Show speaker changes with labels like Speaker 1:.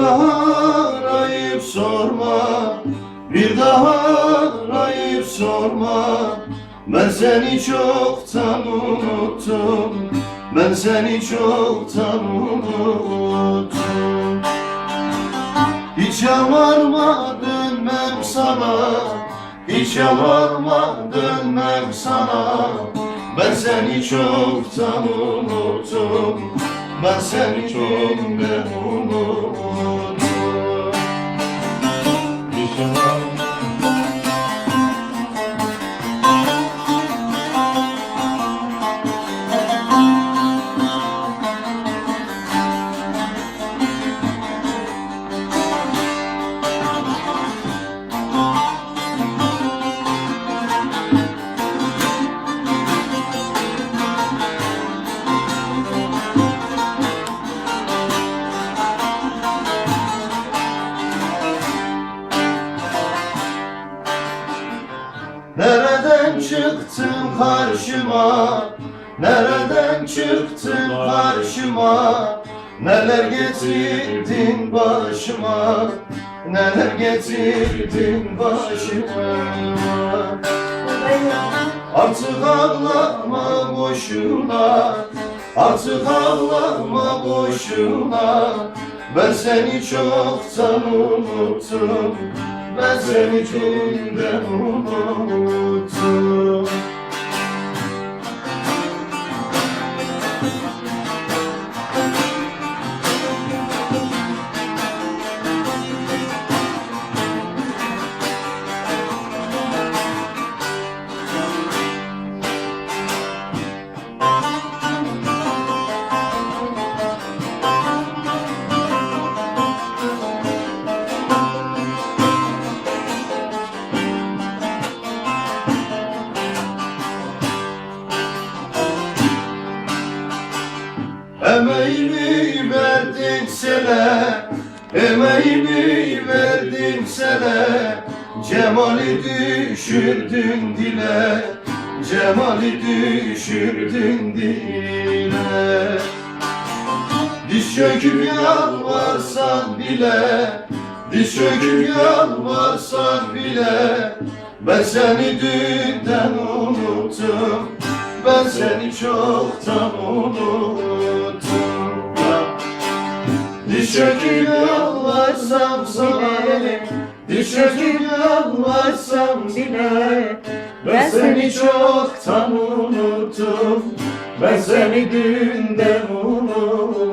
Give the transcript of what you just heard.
Speaker 1: daha arayıp sorma, bir daha arayıp sorma. Ben seni çoktan unuttum, ben seni çoktan unuttum. Hiç yalvarma dönmem sana, hiç yalvarma dönmem sana. Ben seni çoktan unuttum, ben seni çoktan unuttum. Hiç yalvarma. Nereden çıktın karşıma, nereden çıktın karşıma? Neler getirdin başıma, neler getirdin başıma? Artık ağlama boşuna, artık ağlama boşuna. Ben seni çoktan unuttum, ben seni çoktan unuttum. Emeğimi verdim sana, emeğimi verdim sana. Cemali düşürdün dile, cemali düşürdün dile. Diz çöküp yalvarsan bile, diz çöküp yalvarsan bile. Ben seni dünden unuttum, ben seni çoktan unuttum. Diz çöküp yalvarsam bile, diz çöküp yalvarsam bile. Ben seni çoktan unuttum, ben seni dünden unuttum.